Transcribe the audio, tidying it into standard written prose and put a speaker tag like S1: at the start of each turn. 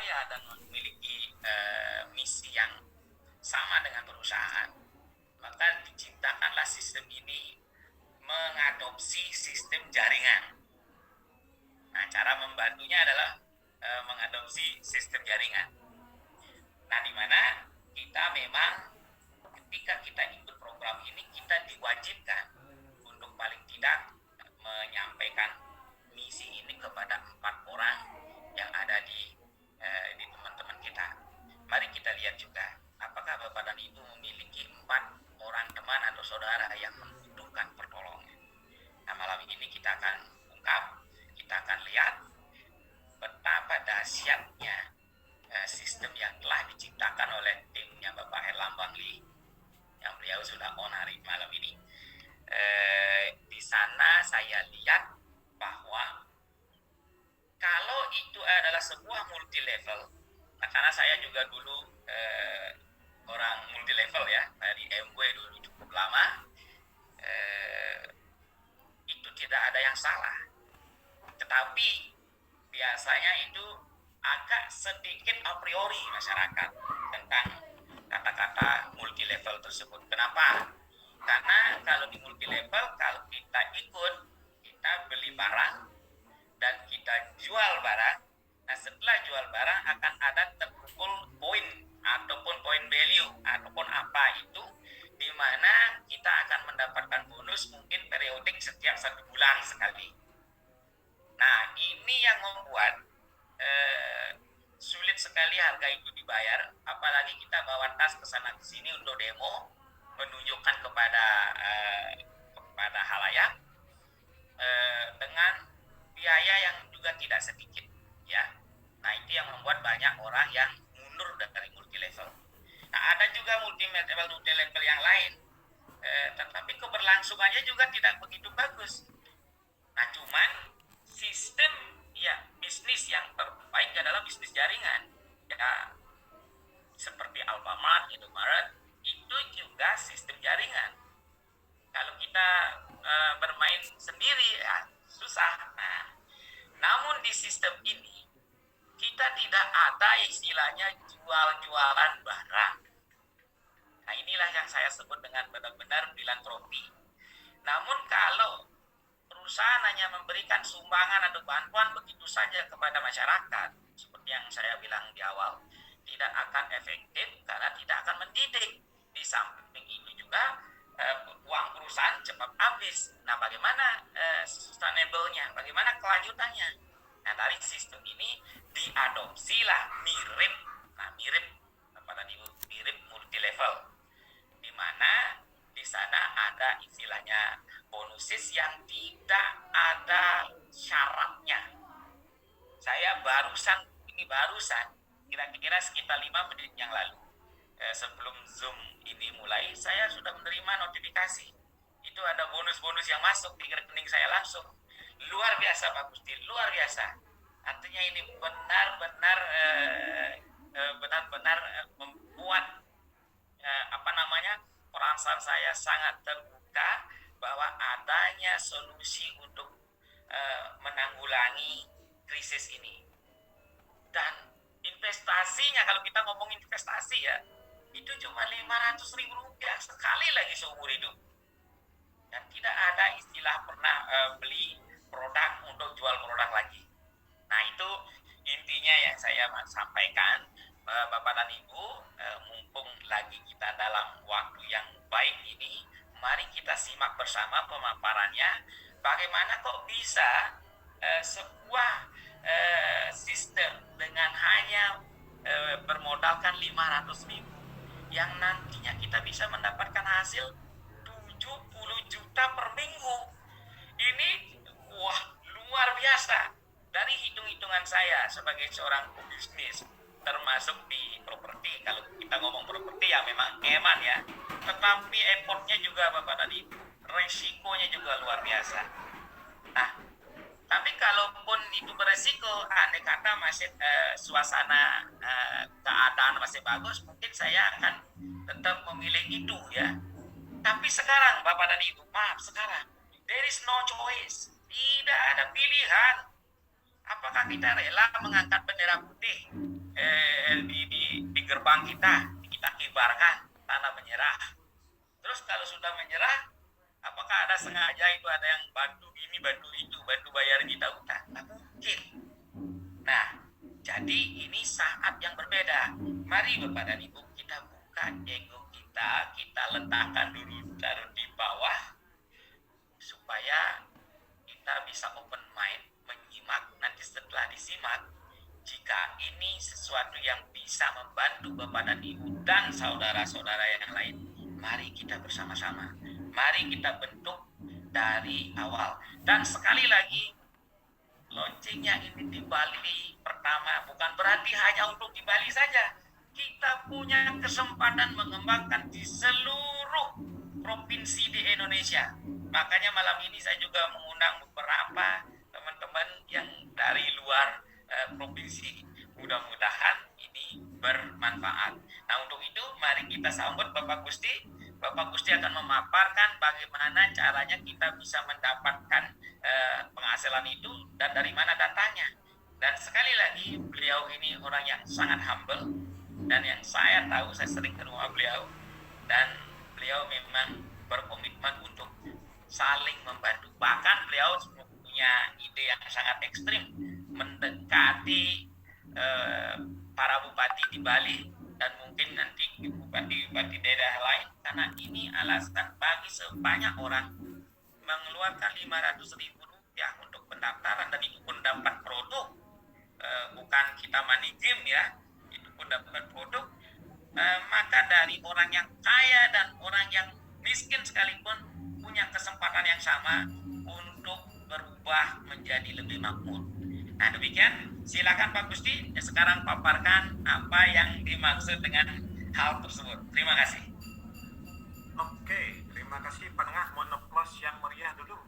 S1: kaya dan memiliki misi yang sama dengan perusahaan, maka diciptakanlah sistem ini mengadopsi sistem jaringan. Nah, cara membantunya adalah mengadopsi sistem jaringan. Nah, di mana kita memang ketika kita ikut program ini, kita diwajibkan untuk paling tidak menyampaikan misi ini kepada 4 orang yang ada di teman-teman kita. Mari kita lihat juga, apakah Bapak dan Ibu memiliki 4 orang teman atau saudara yang membutuhkan pertolongan. Nah, malam ini kita akan ungkap, kita akan lihat betapa dahsyatnya sistem yang telah diciptakan oleh timnya Bapak Herlambang Lee, yang beliau sudah on hari malam ini. Di sana saya lihat bahwa kalau itu adalah sebuah multi level, nah karena saya juga dulu orang multi level ya, dari MW dulu cukup lama, itu tidak ada yang salah. Tetapi biasanya itu agak sedikit a priori masyarakat tentang kata-kata multi level tersebut. Kenapa? Karena kalau di multi level, kalau kita ikut, kita beli barang dan kita jual barang. Nah, setelah jual barang akan ada terkumpul poin ataupun poin value ataupun apa itu, di mana kita akan mendapatkan bonus mungkin periodik setiap 1 bulan sekali. Nah, ini yang membuat sulit sekali harga itu dibayar, apalagi kita bawa tas ke sana ke sini untuk demo, menunjukkan kepada halayak dengan biaya yang juga tidak sedikit, ya. Nah, itu yang membuat banyak orang yang mundur dari multi level. Nah, ada juga multi level yang lain, tetapi keberlangsungannya juga tidak begitu bagus. Nah, cuman sistem ya bisnis yang terbaik adalah bisnis jaringan. Ya, seperti Alfamart, Indomaret, itu juga sistem jaringan. Kalau kita bermain sendiri ya susah. Nah, namun di sistem ini kita tidak ada istilahnya jual-jualan barang. Nah, inilah yang saya sebut dengan benar-benar filantropi. Namun kalau perusahaan hanya memberikan sumbangan atau bantuan begitu saja kepada masyarakat, seperti yang saya bilang di awal, tidak akan efektif karena tidak akan mendidik. Di samping itu juga uang perusahaan cepat habis. Nah, bagaimana sustainable-nya? Bagaimana kelanjutannya? Nah, dari sistem ini diadopsilah mirip kepada mirip multi level, di mana di sana ada istilahnya bonuses yang tidak ada syaratnya. Saya barusan kira-kira sekitar 5 menit yang lalu, sebelum Zoom ini mulai, saya sudah menerima notifikasi. Itu ada bonus-bonus yang masuk di rekening saya langsung. Luar biasa Pak Gusti, luar biasa. Artinya ini benar-benar membuat perasaan saya sangat terbuka bahwa adanya solusi untuk menanggulangi krisis ini. Dan investasinya, kalau kita ngomong investasi ya, itu cuma Rp500.000 sekali lagi seumur hidup. Dan tidak ada istilah pernah beli produk untuk jual produk lagi. Nah, itu intinya yang saya sampaikan, Bapak dan Ibu, mumpung lagi kita dalam waktu yang baik ini, mari kita simak bersama pemaparannya, bagaimana kok bisa sebuah sistem dengan hanya bermodalkan 500.000 yang nantinya kita bisa mendapatkan hasil 70 juta per minggu. Ini wah, luar biasa. Dari hitung-hitungan saya sebagai seorang pebisnis, termasuk di properti, kalau kita ngomong properti ya memang eman ya, tetapi effortnya juga Bapak dan Ibu, resikonya juga luar biasa. Nah, tapi kalaupun itu beresiko, andai kata masih suasana keadaan masih bagus, mungkin saya akan tetap memilih itu ya. Tapi sekarang Bapak dan Ibu, maaf, sekarang there is no choice, tidak ada pilihan. Apakah kita rela mengangkat bendera putih di gerbang kita kibarkan tanda menyerah. Terus kalau sudah menyerah, apakah ada sengaja itu ada yang bantu ini, bantu itu, bantu bayar kita utang? Nggak mungkin. Nah, jadi ini saat yang berbeda. Mari Bapak dan Ibu kita buka ego kita letakkan dulu, taruh di bawah, supaya kita bisa open mind, menyimak. Nanti setelah disimak, jika ini sesuatu yang bisa membantu Bapak dan Ibu dan saudara-saudara yang lain, mari kita bersama-sama. Mari kita bentuk dari awal. Dan sekali lagi, launchingnya ini di Bali pertama bukan berarti hanya untuk di Bali saja. Kita punya kesempatan mengembangkan di seluruh provinsi di Indonesia. Makanya malam ini saya juga mengundang beberapa teman-teman yang dari luar provinsi. Mudah-mudahan ini bermanfaat. Nah, untuk itu mari kita sambut Bapak Gusti. Bapak Gusti akan memaparkan bagaimana caranya kita bisa mendapatkan penghasilan itu dan dari mana datangnya. Dan sekali lagi, beliau ini orang yang sangat humble, dan yang saya tahu, saya sering ke rumah beliau, dan beliau memang berkomitmen untuk saling membantu. Bahkan beliau punya ide yang sangat ekstrim, mendekati para bupati di Bali dan mungkin nanti bupati-bupati daerah lain, karena ini alasan bagi sebanyak orang mengeluarkan 500.000 rupiah untuk pendaftaran, dan itu pun dapat produk, bukan kita money game ya, itu pun dapat produk. Maka dari orang yang kaya dan orang yang miskin sekalipun punya kesempatan yang sama untuk berubah menjadi lebih makmur. Nah, demikian, silakan Pak Gusti sekarang paparkan apa yang dimaksud dengan hal tersebut. Terima kasih.
S2: Oke, terima kasih penengah. Mohon aplaus yang meriah dulu.